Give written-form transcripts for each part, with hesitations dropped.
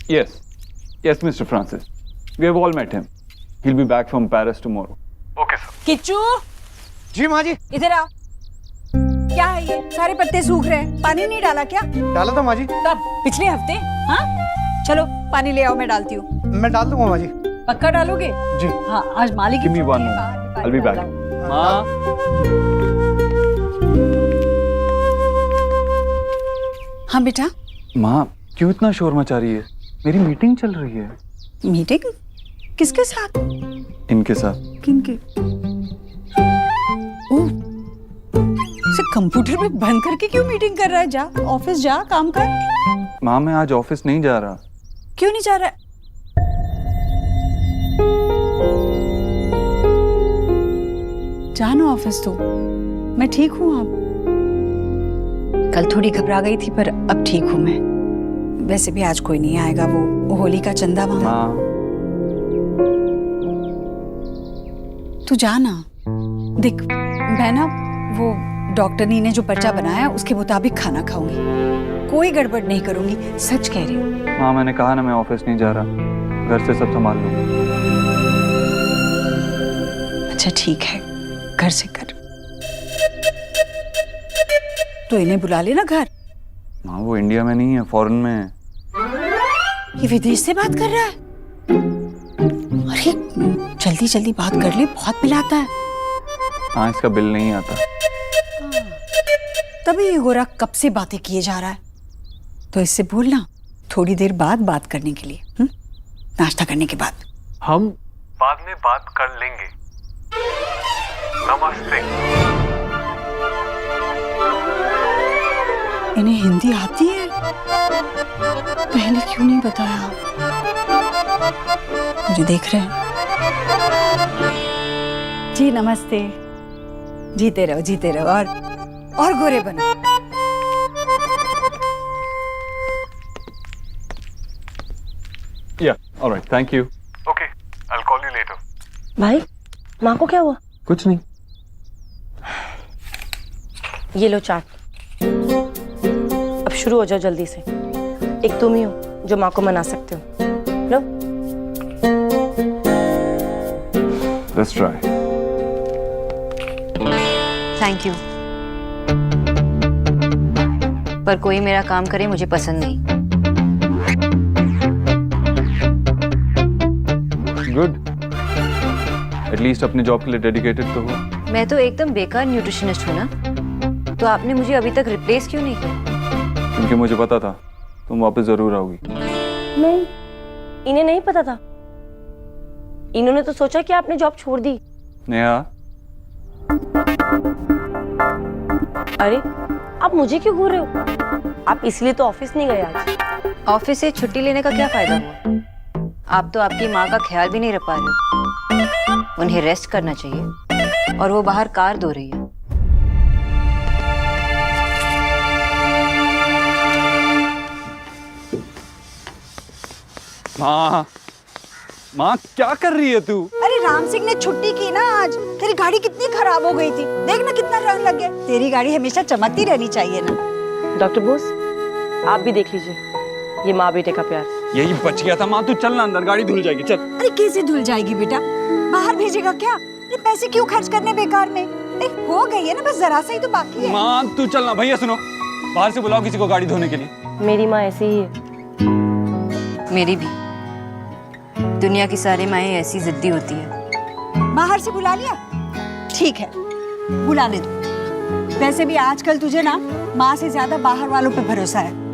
Yes. Yes, Mr. Francis. We have all met him. He'll be back from Paris tomorrow. Okay sir. Kichchu ji माँ जी। इधर आओ। क्या है ये? सारे पत्ते सूख रहे हैं। पानी नहीं डाला क्या? डाला था माँ जी। कब? पिछले हफ्ते? हाँ? चलो पानी ले आओ, मैं डालती हूँ। मैं डाल दूंगा माँ जी। पक्का डालोगे? जी। हाँ, आज मालिक Give me one moment. I'll be back. माँ। हाँ बेटा। माँ, क्यों इतना शोर मचा रही है? मेरी मीटिंग चल रही है। मीटिंग? किसके साथ? इनके साथ। किनके? ओह, से कंप्यूटर पे बंद करके क्यों मीटिंग कर रहा है? जा, ऑफिस जा, काम कर। माँ, मैं आज ऑफिस नहीं जा रहा। क्यों नहीं जा रहा है? जानो ऑफिस तो। मैं ठीक हूँ अब। कल थोड़ी घबरा गई थी पर अब ठीक हूँ मैं। वैसे भी आज कोई नहीं आएगा, वो होली का चंदा मांगा। माँ। तू जाना। देख, मैं ना वो डॉक्टरनी ने जो पर्चा बनाया उसके मुताबिक खाना खाऊंगी, कोई गड़बड़ नहीं करूंगी, सच कह रही हूँ। माँ, मैंने कहा ना मैं ऑफिस नहीं जा रहा, घर से सब संभाल लूंगा। अच्छा ठीक है, घर से कर। तो इन्हें बुला लेना घर। माँ, वो इंडिया में नहीं है, फॉरेन में है। ये विदेश से बात कर रहा है? अरे जल्दी जल्दी बात कर ले, बहुत बिल आता है। हाँ, इसका बिल नहीं आता। तभी ये गोरा कब से बातें किए जा रहा है। तो इससे बोलना थोड़ी देर बाद बात करने के लिए, नाश्ता करने के बाद। हम बाद में बात कर लेंगे। नमस्ते। इन्हें हिंदी आती है? पहले क्यों नहीं बताया? मुझे देख रहे हैं। जी नमस्ते। जीते रहो और गोरे बनो। Yeah, all right, thank you. Okay, I'll call you later. भाई, माँ को क्या हुआ? कुछ नहीं। ये लो चाट। अब शुरू हो जाओ जल्दी से। एक तुम ही हो जो माँ को मना सकते हो। लो। Let's try. थैंक यू, पर कोई मेरा काम करे मुझे पसंद नहीं। Good. At least अपने जॉब के लिए डेडिकेटेड तो हो। मैं तो एकदम बेकार न्यूट्रिशनिस्ट हूँ ना, तो आपने मुझे अभी तक रिप्लेस क्यों नहीं किया? क्योंकि मुझे पता था तुम वापस जरूर आओगी। नहीं, इन्हें नहीं पता था। इन्होंने तो सोचा कि आपने जॉब छोड़ दी। नेहा। अरे, आप मुझे क्यों घूर रहे हो? आप इसलिए तो ऑफिस नहीं गए आज। ऑफिस से छुट्टी लेने का क्या फायदा हुआ? आप तो आपकी माँ का ख्याल भी नहीं रख पा रहे हो। उन्हें रेस्ट करना चाहिए और वो बाहर कार धो रही है। माँ, माँ क्या कर रही है तू? अरे राम सिंह ने छुट्टी की ना आज। तेरी गाड़ी कितनी खराब हो गई थी, देख ना कितना रंग लग गया। तेरी गाड़ी हमेशा चमकती रहनी चाहिए ना। डॉक्टर बोस, आप भी देख लीजिए ये माँ बेटे का प्यार। यही बच गया था। माँ तू चल ना अंदर, गाड़ी धुल जाएगी। चल। अरे कैसे धुल जाएगी बेटा? बाहर भेजेगा क्या? ये पैसे क्यों खर्च करने बेकार में? हो गई है ना, बस जरा सा ही तो बाकी है। माँ तू चल ना। भैया सुनो, बाहर से बुलाओ किसी को गाड़ी धोने के लिए। मेरी माँ ऐसी ही है। मेरी भी। दुनिया की सारी माएँ ऐसी जिद्दी होती है। बाहर से बुला लिया? ठीक है, बुलाने दो। वैसे भी आजकल तुझे ना माँ से ज्यादा बाहर वालों पे भरोसा है।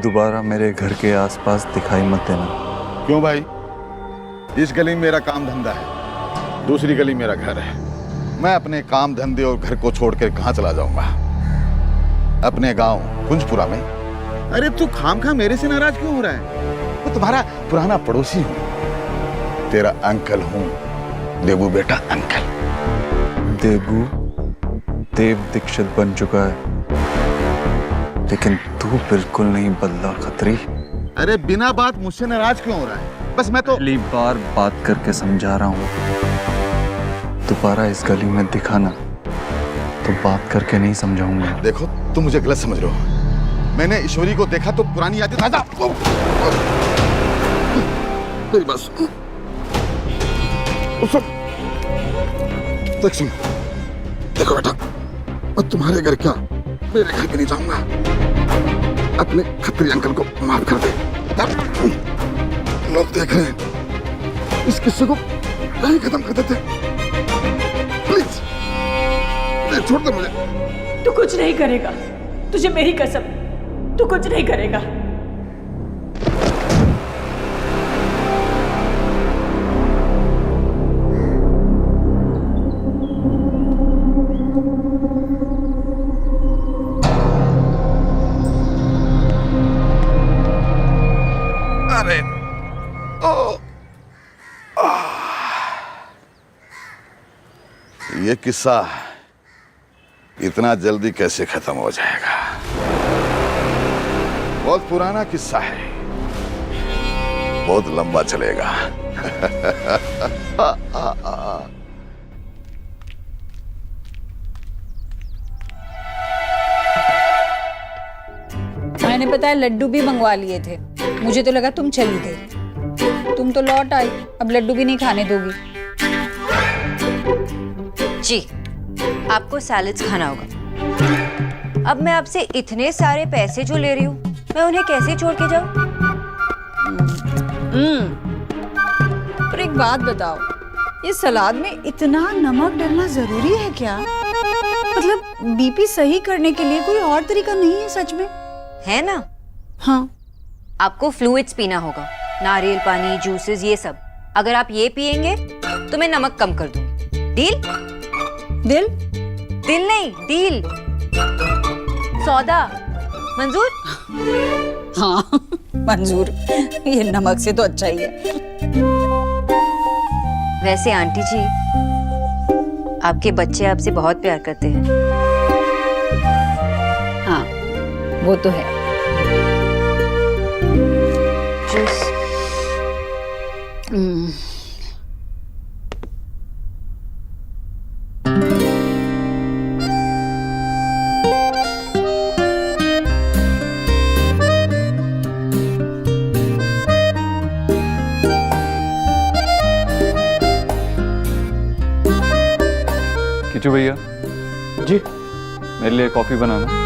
दोबारा मेरे घर के आसपास दिखाई मत देना। क्यों भाई? इस गली में मेरा काम धंधा है, दूसरी गली मेरा घर है। मैं अपने काम धंधे और घर को छोड़कर कहाँ चला जाऊंगा? अपने गांव कुंजपुरा में। अरे तू खामखा मेरे से नाराज क्यों हो रहा है? मैं तुम्हारा पुराना पड़ोसी हूँ, तेरा अंकल हूँ। देबू बेटा, अंकल। देबू देव दीक्षित बन चुका है, लेकिन तू बिल्कुल नहीं बदला खत्री। अरे बिना बात मुझसे नाराज क्यों हो रहा है? बस मैं तो पहली बार बात करके समझा रहा हूँ, दोबारा इस गली में दिखा ना तो बात करके नहीं समझाऊंगा। देखो, तुम मुझे गलत समझ रहे हो। मैंने ईश्वरी को देखा तो पुरानी यादें ताजा। मेरी बात सुन। सुन, देखो बेटा, मैं तुम्हारे घर क्या मेरे घर भी नहीं जाऊंगा। अपने खत्री अंकल को माफ कर दे। लोग देख रहे हैं, इस किस्से को कहीं खत्म कर देते। प्लीज छोड़ दे मुझे। तू कुछ नहीं करेगा, तुझे मेरी कसम, तू कुछ नहीं करेगा। अरे ओ ये किस्सा इतना जल्दी कैसे खत्म हो जाएगा? बहुत पुराना किस्सा है, बहुत लंबा चलेगा। मैंने पता है लड्डू भी मंगवा लिए थे, मुझे तो लगा तुम चली गई। तुम तो लौट आई, अब लड्डू भी नहीं खाने दोगी। जी, आपको सैलेड्स खाना होगा। अब मैं आपसे इतने सारे पैसे जो ले रही हूँ, मैं उन्हें कैसे छोड़ के जाऊँ? पर एक बात बताओ, ये सलाद में इतना नमक डालना जरूरी है क्या? मतलब बीपी सही करने के लिए कोई और तरीका नहीं है सच में? है ना? हाँ। आपको फ्लूइड्स पीना होगा, नारियल पानी, जूसेस, ये सब। अगर आप ये पिएंगे तो मैं नमक कम कर दूंगी। डील? दिल? दिल नहीं, डील। सौदा मंजूर? हाँ मंजूर। ये नमक से तो अच्छा ही है। वैसे आंटी जी, आपके बच्चे आपसे बहुत प्यार करते हैं। हाँ वो तो है। जूस? किचू भैया जी। मेरे लिए कॉफी बनाना।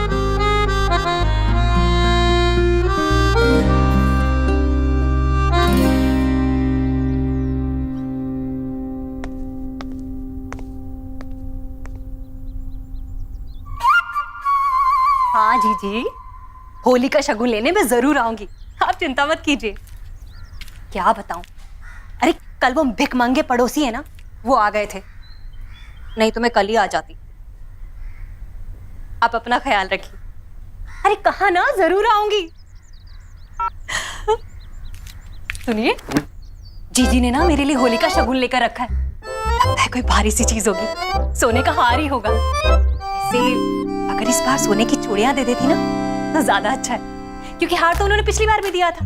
हाँ जी, होली का शगुन लेने में जरूर आऊंगी, आप चिंता मत कीजिए। क्या बताऊं, अरे कल वो भिखमंगे पड़ोसी है ना, वो आ गए थे, नहीं तो मैं कल ही आ जाती। आप अपना ख्याल रखिए। अरे कहा ना, जरूर आऊंगी। सुनिए, जीजी ने ना मेरे लिए होली का शगुन लेकर रखा है। लगता है कोई भारी सी चीज होगी, सोने का हार ही होगा। ऐसे अगर इस बार सोने की चूड़ियां दे देती ना तो ज्यादा अच्छा है, क्योंकि हार तो उन्होंने पिछली बार भी दिया था।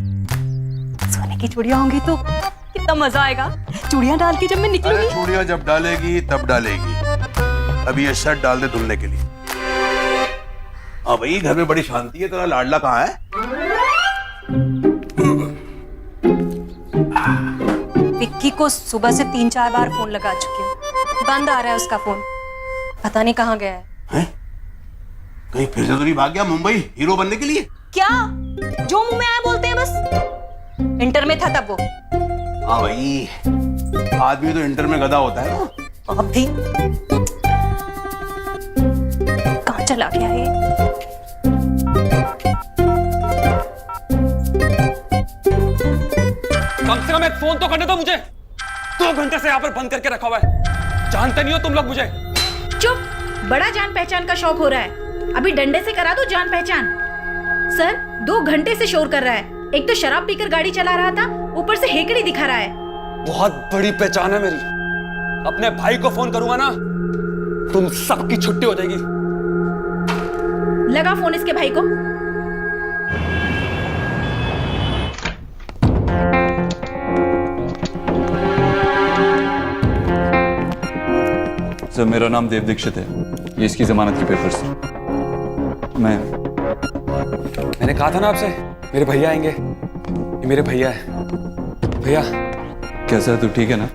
सोने की चूड़ियां होंगी तो कितना मजा आएगा। चूड़ियां डाल के जब मैं निकलूंगी। चूड़ियां जब डालेगी तब डालेगी, अभी ये शर्ट डाल दे धुलने के लिए। हाँ भाई, घर में बड़ी शांति है। तेरा लाडला कहाँ है? विक्की को सुबह से 3-4 बार फोन लगा चुकी हूँ, बंद आ रहा है उसका फोन, पता नहीं कहाँ गया है। कहीं फिर से तो नहीं भाग गया मुंबई हीरो बनने के लिए? क्या जो मुंह में आया बोलते हैं बस। इंटर में था तब वो। हाँ भाई, आदमी तो इंटर में गधा होता है ना। अब भी कहाँ चला गया ये? कम से कम एक फोन तो करने दो मुझे। 2 घंटे से यहाँ पर बंद करके रखा हुआ है। जानते नहीं हो तुम लोग मुझे। चुप, बड़ा जान पहचान का शौक हो रहा है। अभी डंडे से करा दो जान पहचान। सर 2 घंटे से शोर कर रहा है। एक तो शराब पीकर गाड़ी चला रहा था, ऊपर से हेकड़ी दिखा रहा है। बहुत बड़ी पहचान है मेरी। अपने भाई को फोन करूंगा ना, तुम सबकी छुट्टी हो जाएगी। लगा फोन इसके भाई को। सर मेरा नाम देव दीक्षित है, ये इसकी जमानत के पेपर्स। मैंने कहा था ना आपसे मेरे भैया आएंगे। ये मेरे भैया है। भैया कैसा है तू, ठीक है ना?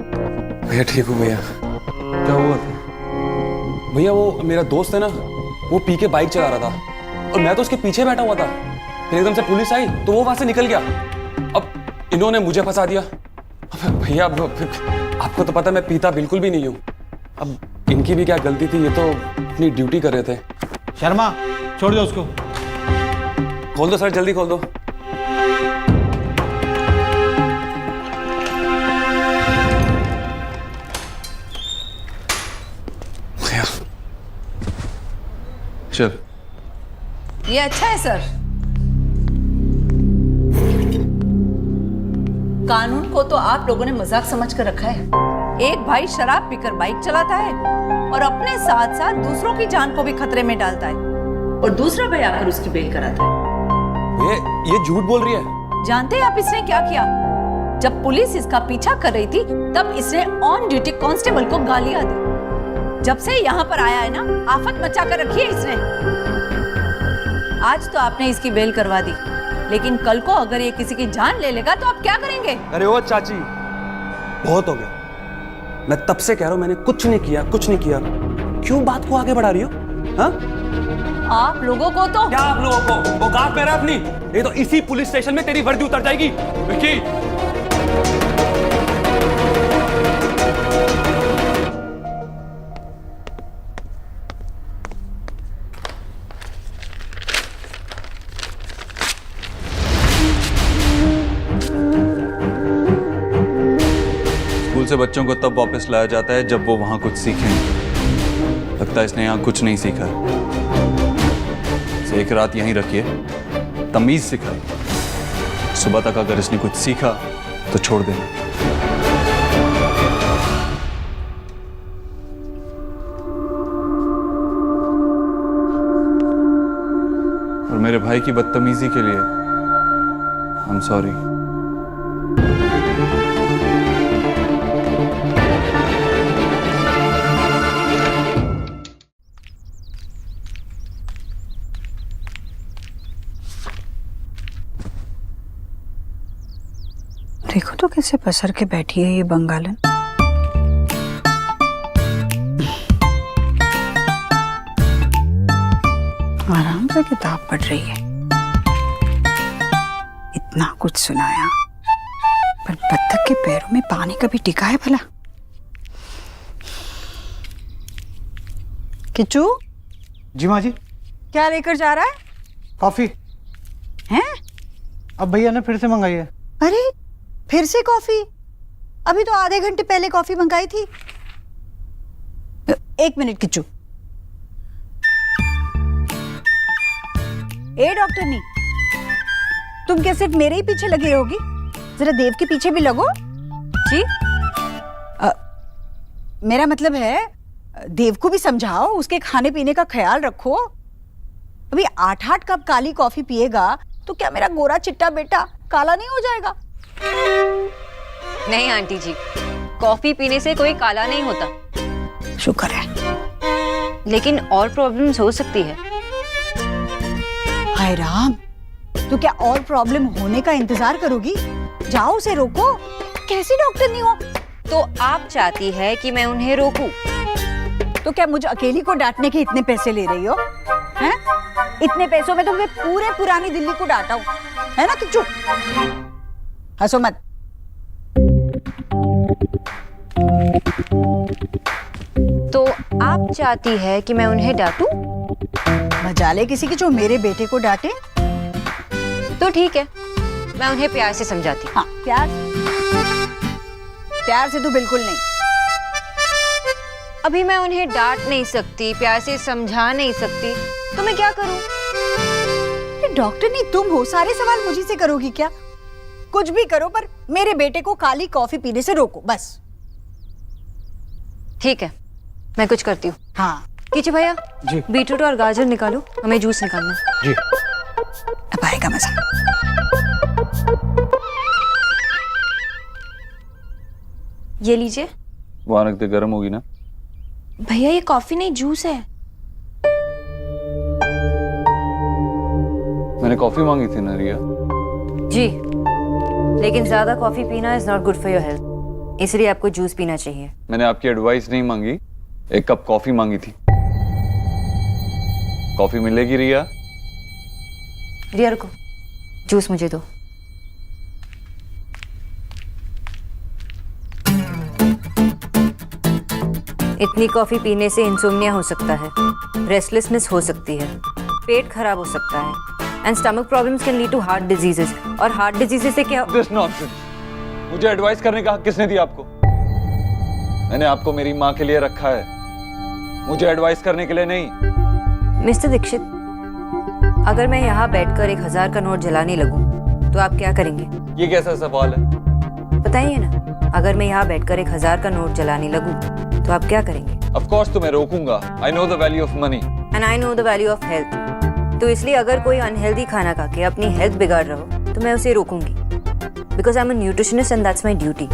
भैया ठीक हूँ भैया। क्या हुआ था? भैया वो मेरा दोस्त है ना, वो पी के बाइक चला रहा था और मैं तो उसके पीछे बैठा हुआ था। फिर एकदम से पुलिस आई तो वो वहां से निकल गया। अब इन्होंने मुझे फंसा दिया। अब भैया आपको तो पता मैं पीता बिल्कुल भी नहीं हूँ। अब इनकी भी क्या गलती थी, ये तो अपनी ड्यूटी कर रहे थे। शर्मा छोड़ दो उसको। खोल दो सर, जल्दी खोल दो। भैया चल। ये अच्छा है सर। कानून को तो आप लोगों ने मजाक समझ कर रखा है। एक भाई शराब पीकर बाइक चलाता है और अपने साथ साथ दूसरों की जान को भी खतरे में डालता है, और दूसरा भाई आकर उसकी बेल कराता है। ये झूठ बोल रही है। जानते हैं आप इसने क्या किया? जब पुलिस इसका पीछा कर रही थी तब इसने ऑन ड्यूटी कांस्टेबल को गालियां दी। जब से यहाँ पर आया है ना, आफत मचा कर रखी है इसने। आज तो आपने इसकी बेल करवा दी, लेकिन कल को अगर ये किसी की जान ले लेगा तो आप क्या करेंगे? अरे ओ चाची, बहुत हो गया। मैं तब से कह रहा हूं मैंने कुछ नहीं किया, कुछ नहीं किया। क्यों बात को आगे बढ़ा रही हो? हाँ? आप लोगों को तो क्या आप लोगों को औकात में रहा अपनी? ये तो इसी पुलिस स्टेशन में तेरी वर्दी उतर जाएगी। विक्की स्कूल से बच्चों को तब वापस लाया जाता है जब वो वहां कुछ सीखें। लगता है इसने यहाँ कुछ नहीं सीखा। इसे एक रात यहीं रखिए, तमीज सिखाइए। सुबह तक अगर इसने कुछ सीखा तो छोड़ देना। और मेरे भाई की बदतमीजी के लिए आई एम सॉरी। देखो तो कैसे पसर के बैठी है ये बंगालन। आराम से किताब पढ़ रही है। इतना कुछ सुनाया, पर बत्तख के पैरों में पानी कभी टिका है भला? किच्चू, जी माँ जी। क्या लेकर जा रहा है? कॉफी। हैं? अब भैया ने फिर से मंगाई है। अरे फिर से कॉफी? अभी तो आधे घंटे पहले कॉफी मंगाई थी। 1 मिनट किच्चू। ए डॉक्टरनी, तुम क्या सिर्फ मेरे ही पीछे लगी रहोगी? जरा देव के पीछे भी लगो। जी? मेरा मतलब है देव को भी समझाओ, उसके खाने पीने का ख्याल रखो। अभी 8-8 कप काली कॉफी पिएगा तो क्या मेरा गोरा चिट्टा बेटा काला नहीं हो जाएगा? नहीं आंटी जी, कॉफी पीने से कोई काला नहीं होता। शुक्र है। लेकिन और प्रॉब्लम्स हो सकती है। हाय राम, तो क्या और प्रॉब्लम होने का इंतजार करोगी? जाओ उसे रोको। कैसी डॉक्टर नहीं हो? तो आप चाहती है कि मैं उन्हें रोकूं? तो क्या मुझे अकेली को डांटने के इतने पैसे ले रही हो? हैं? इतने पैसों में तो मैं पूरे पुरानी दिल्ली को डांटा हूं, है ना किच्चू? हंसो मत। तो आप चाहती है कि मैं उन्हें डांटूं? मजाले किसी की जो मेरे बेटे को डांटे। तो ठीक है, मैं उन्हें प्यार से समझाती हूँ। हाँ, प्यार प्यार से तो बिल्कुल नहीं। अभी मैं उन्हें डांट नहीं सकती, प्यार से समझा नहीं सकती, तो मैं क्या करूं? डॉक्टर नहीं तुम हो, सारे सवाल मुझे से करोगी क्या? कुछ भी करो पर मेरे बेटे को काली कॉफी पीने से रोको बस। ठीक है, मैं कुछ करती हूँ। हाँ कीचू भैया जी। बीटरूट और गाजर निकालो, हमें जूस निकालना है। जी। अब आएगा मजा। ये लीजिए। वहां रख दे, गर्म होगी ना। भैया ये कॉफी नहीं जूस है। मैंने कॉफी मांगी थी ना रिया। जी, लेकिन ज्यादा कॉफी पीना is not good for your health, इसलिए आपको जूस पीना चाहिए। मैंने आपकी एडवाइस नहीं मांगी, एक कप कॉफी मांगी थी। कॉफी मिलेगी रिया? रिया रुको, जूस मुझे दो। इतनी कॉफी पीने से इंसोम्निया हो सकता है, रेस्टलेसनेस हो सकती है, पेट खराब हो सकता है, and stomach problems can lead to heart diseases. और हार्ट डिजीजेस से क्या? This nonsense. मुझे एडवाइस करने का हक किसने दिया आपको? मैंने आपको मेरी माँ के लिए रखा है, मुझे एडवाइस करने के लिए नहीं। मिस्टर दीक्षित, अगर मैं यहाँ बैठकर 1000 का नोट जलाने लगूं, तो आप क्या करेंगे? ये कैसा सवाल है? बताइए ना, अगर मैं यहाँ बैठकर 1000 का नोट जलाने लगूं, तो आप क्या करेंगे? Of course तुम्हें रोकूंगा। I know the value of money. And I know the value of health. तो इसलिए अगर कोई अनहेल्दी खाना खा के अपनी हेल्थ बिगाड़ रहा हो, तो मैं उसे रोकूंगी। Because I'm a nutritionist and that's my duty.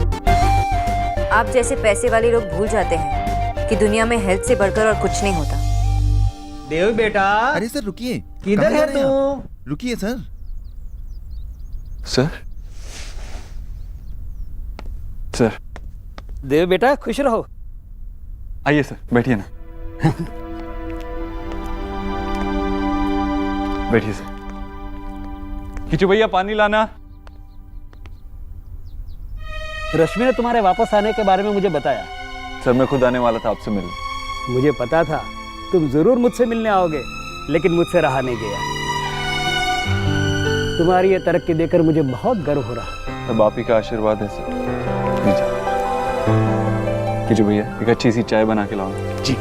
आप जैसे पैसे वाले लोग भूल जाते हैं कि दुनिया में हेल्थ से बढ़कर और कुछ नहीं होता। देव बेटा। अरे सर रुकिए, किधर है तू? रुकिए सर। सर? सर? देव बेटा खुश रहो। आइए सर, बैठिए ना। बैठिए सर। किचू भैया पानी लाना। रश्मि ने तुम्हारे वापस आने के बारे में मुझे बताया। सर मैं खुद आने वाला था आपसे मिलने। मुझे पता था तुम जरूर मुझसे मिलने आओगे, लेकिन मुझसे रहा नहीं गया। तुम्हारी ये तरक्की देखकर मुझे बहुत गर्व हो रहा। सब आप ही का आशीर्वाद है सर। किचू भैया एक अच्छी सी चाय बना के लाओ। जी।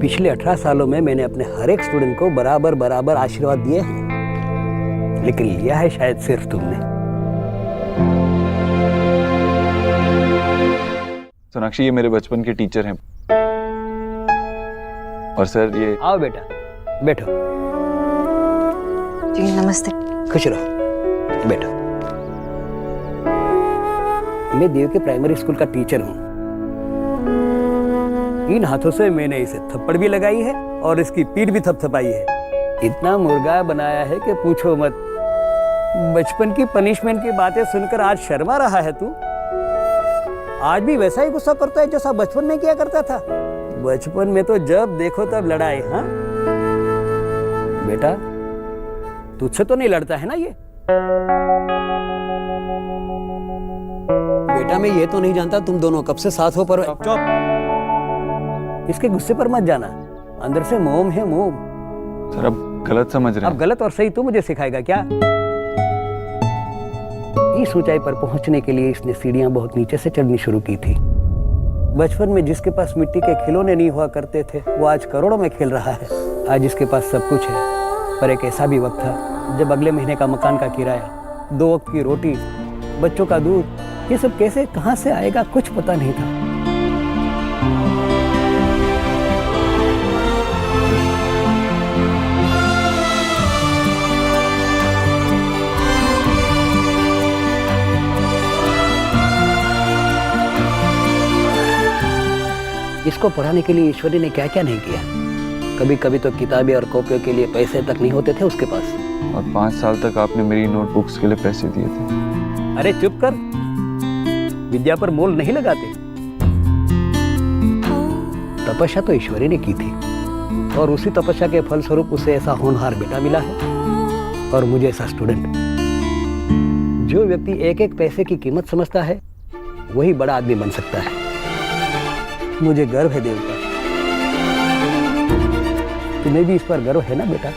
पिछले 18 सालों में मैंने अपने हर एक स्टूडेंट को बराबर बराबर आशीर्वाद दिए हैं, लेकिन लिया है शायद सिर्फ तुमने। सोनाक्षी ये मेरे बचपन के टीचर हैं। और सर ये। आओ बेटा, बैठो। जी नमस्ते। खुश रहो, बैठो। मैं देव के प्राइमरी स्कूल का टीचर हूँ। इन हाथों से मैंने इसे थप्पड़ भी लगाई है और इसकी पीठ भी थपथपाई है। इतना मुर्गा बनाया है कि पूछो मत। बचपन की पनिशमेंट की बातें सुनकर आज शर्मा रहा है तू? आज भी वैसा ही गुस्सा करता है जैसा बचपन में किया करता था। बचपन में तो जब देखो तब लड़ाई। हाँ बेटा, तुझसे तो नहीं लड़ता है ना ये? बेटा मैं ये तो नहीं जानता तुम दोनों कब से साथ हो, पर चुप। इसके गुस्से पर मत जाना, अंदर से मोम है मोम। सर अब गलत समझ रहे हैं। अब गलत और सही तू मुझे सिखाएगा क्या? इस ऊंचाई पर पहुंचने के लिए इसने सीढ़ियां बहुत नीचे से चढ़नी शुरू की थी। बचपन में जिसके पास मिट्टी के खिलौने नहीं हुआ करते थे, वो आज करोड़ों में खेल रहा है। आज इसके पास सब कुछ है, पर एक ऐसा भी वक्त था जब अगले महीने का मकान का किराया, 2 वक्त की रोटी, बच्चों का दूध, ये सब कैसे कहां से आएगा कुछ पता नहीं था। इसको पढ़ाने के लिए ईश्वरी ने क्या क्या नहीं किया। कभी कभी तो किताबें और कॉपियों के लिए पैसे तक नहीं होते थे उसके पास। और 5 साल तक आपने मेरी नोटबुक्स के लिए पैसे दिए थे। अरे चुप कर, विद्या पर मोल नहीं लगाते। तपस्या तो ईश्वरी ने की थी और उसी तपस्या के फलस्वरूप उसे ऐसा होनहार बेटा मिला है और मुझे ऐसा स्टूडेंट। जो व्यक्ति एक एक पैसे की कीमत समझता है वही बड़ा आदमी बन सकता है। मुझे गर्व है देव पर। तुम्हें भी इस पर गर्व है ना बेटा?